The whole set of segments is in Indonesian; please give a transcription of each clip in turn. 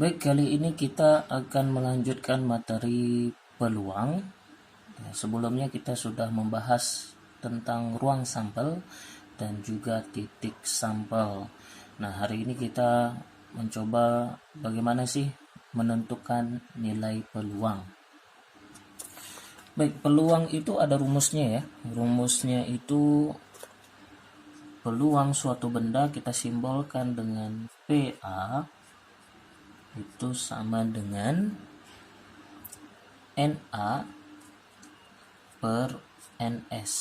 Baik, kali ini kita akan melanjutkan materi peluang. Sebelumnya kita sudah membahas tentang ruang sampel dan juga titik sampel. Nah, hari ini kita mencoba bagaimana sih menentukan nilai peluang. Baik, peluang itu ada rumusnya ya. Rumusnya itu peluang suatu benda kita simbolkan dengan PA itu sama dengan NA per NS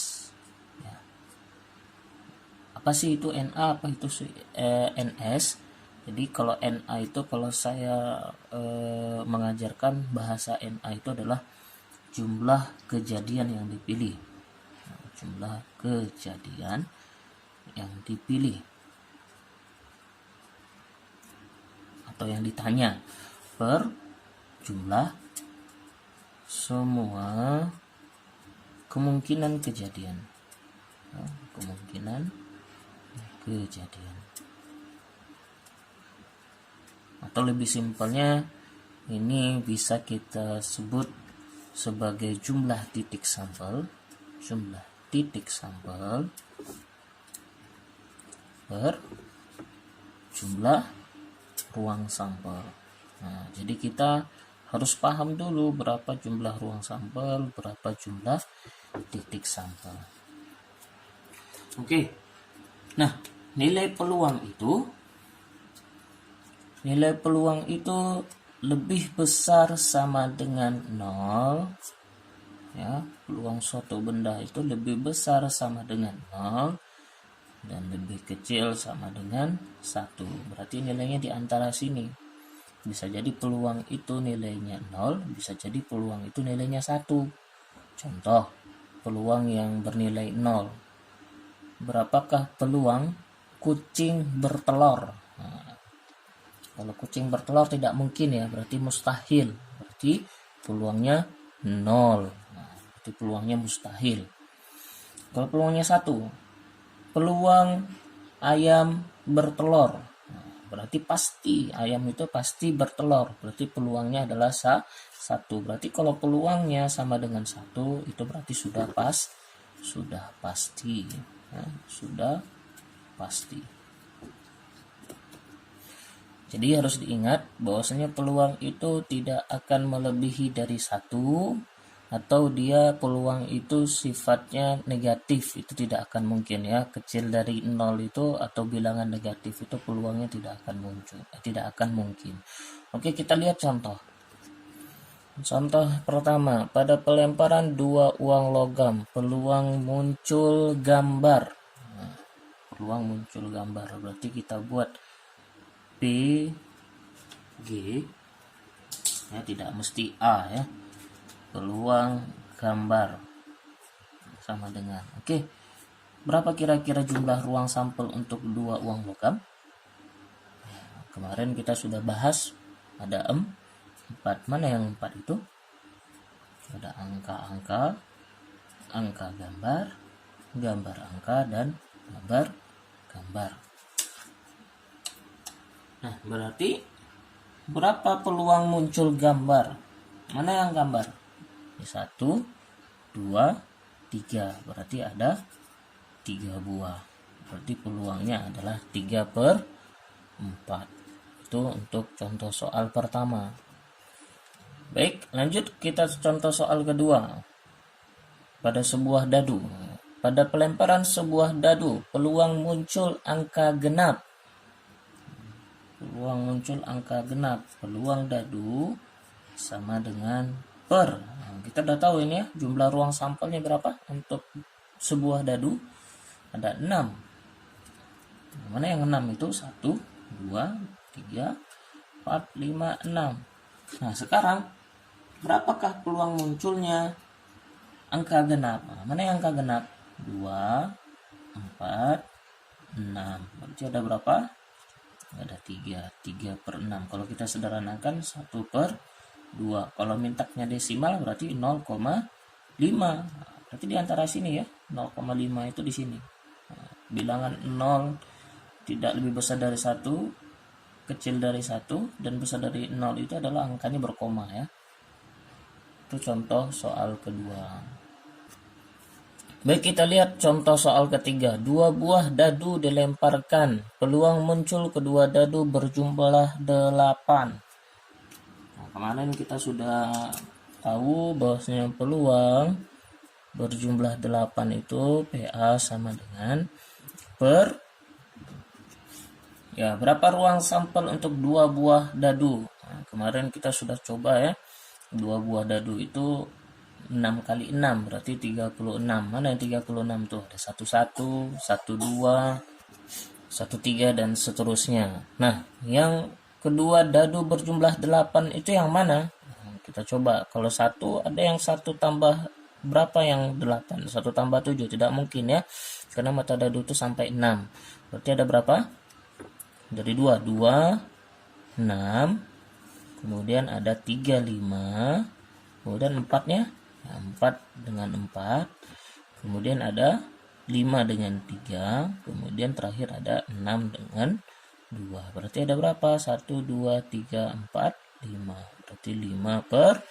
ya. Apa sih itu NA, apa itu NS? Jadi kalau NA itu, kalau saya mengajarkan bahasa NA itu adalah jumlah kejadian yang dipilih. Jumlah kejadian yang dipilih atau yang ditanya per jumlah semua kemungkinan kejadian. Kemungkinan kejadian. Atau lebih simpelnya, ini bisa kita sebut sebagai jumlah titik sampel. Jumlah titik sampel per jumlah ruang sampel. Nah, jadi kita harus paham dulu berapa jumlah ruang sampel, berapa jumlah titik sampel. Oke. Nah, nilai peluang itu lebih besar sama dengan 0 ya. Peluang suatu benda itu lebih besar sama dengan 0 dan lebih kecil sama dengan 1. Berarti nilainya di antara sini. Bisa jadi peluang itu nilainya 0, bisa jadi peluang itu nilainya 1. Contoh, peluang yang bernilai 0. Berapakah peluang kucing bertelur? Nah, kalau kucing bertelur tidak mungkin ya, berarti mustahil. Berarti peluangnya 0. Nah, berarti peluangnya mustahil. Kalau peluangnya 1, peluang ayam bertelur. Nah, berarti pasti ayam itu pasti bertelur. Berarti peluangnya adalah 1. Berarti kalau peluangnya sama dengan 1, itu berarti sudah pasti. Ya, sudah pasti. Jadi harus diingat bahwasanya peluang itu tidak akan melebihi dari 1, atau dia peluang itu sifatnya negatif, itu tidak akan mungkin ya. Kecil dari 0 itu atau bilangan negatif itu peluangnya tidak akan mungkin. Oke, kita lihat contoh. Contoh pertama, pada pelemparan 2 uang logam, peluang muncul gambar. Nah, peluang muncul gambar, berarti kita buat P, G, ya, tidak mesti A ya. Peluang gambar sama dengan, oke, berapa kira-kira jumlah ruang sampel untuk 2 uang logam? Kemarin kita sudah bahas ada 4. Mana yang 4 itu? Ada angka-angka, angka gambar, gambar angka, dan gambar gambar. Nah, berarti berapa peluang muncul gambar? Mana yang gambar? 1, 2, 3. Berarti ada 3 buah. Berarti peluangnya adalah 3/4. Itu untuk contoh soal pertama. Baik, lanjut kita contoh soal kedua. Pada sebuah dadu, pada pelemparan sebuah dadu, peluang muncul angka genap. Peluang muncul angka genap. Peluang dadu sama dengan per. Nah, kita udah tahu ini ya, jumlah ruang sampelnya berapa untuk sebuah dadu? Ada 6. Mana yang 6 itu? 1, 2, 3, 4, 5, 6. Nah, sekarang berapakah peluang munculnya angka genap? Nah, mana yang angka genap? 2, 4, 6. Berarti ada berapa? Ada 3/6. Kalau kita sederhanakan 1/2. Kalau mintaknya desimal berarti 0,5. Berarti di antara sini ya, 0,5 itu di sini. Nah, bilangan 0 tidak lebih besar dari 1, kecil dari 1 dan besar dari 0 itu adalah angkanya berkoma ya. Itu contoh soal kedua. Baik, kita lihat contoh soal ketiga. 2 buah dadu dilemparkan. Peluang muncul kedua dadu berjumlah 8. Nah, kemarin kita sudah tahu bahwasanya peluang berjumlah 8 itu PA sama dengan berapa ruang sampel untuk 2 buah dadu. Nah, kemarin kita sudah coba ya. 2 buah dadu itu 6 kali 6 berarti 36. Mana yang 36 tuh? Ada 11, 12, 13 dan seterusnya. Nah, yang kedua dadu berjumlah 8 itu yang mana? Nah, kita coba. Kalau 1 ada yang 1 tambah berapa yang 8? 1 tambah 7 tidak mungkin ya. Karena mata dadu itu sampai 6. Berarti ada berapa? Dari 2, 6, kemudian ada 3, 5, kemudian 4-nya, 4 dengan 4, kemudian ada 5 dengan 3, kemudian terakhir ada 6 dengan 2. Berarti ada berapa? 1, 2, 3, 4, 5. Berarti 5 per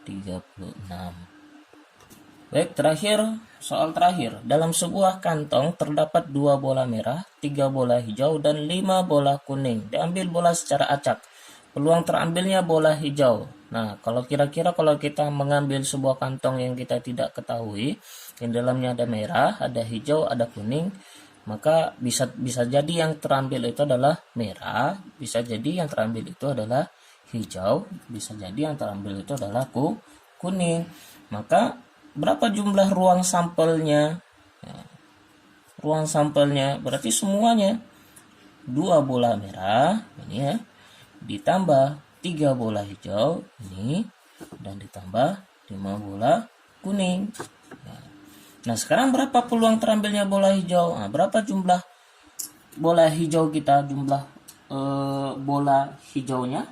36. Baik, terakhir, soal terakhir. Dalam sebuah kantong terdapat 2 bola merah, 3 bola hijau, dan 5 bola kuning. Diambil bola secara acak. Peluang terambilnya bola hijau. Nah, kalau kira-kira kalau kita mengambil sebuah kantong yang kita tidak ketahui, yang dalamnya ada merah, ada hijau, ada kuning, maka bisa jadi yang terambil itu adalah merah, bisa jadi yang terambil itu adalah hijau, bisa jadi yang terambil itu adalah kuning. Maka berapa jumlah ruang sampelnya? Ruang sampelnya berarti semuanya 2 bola merah ini ya, ditambah 3 bola hijau ini, dan ditambah 5 bola kuning. Nah, sekarang berapa peluang terambilnya bola hijau? Nah, berapa jumlah bola hijau kita? Jumlah bola hijaunya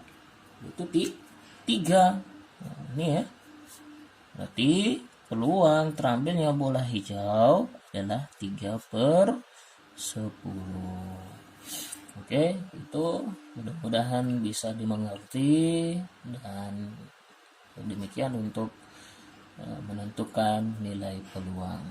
itu 3. Nah, ini ya. Berarti peluang terambilnya bola hijau adalah 3 per 10. Oke, itu mudah-mudahan bisa dimengerti, dan demikian untuk menentukan nilai peluang.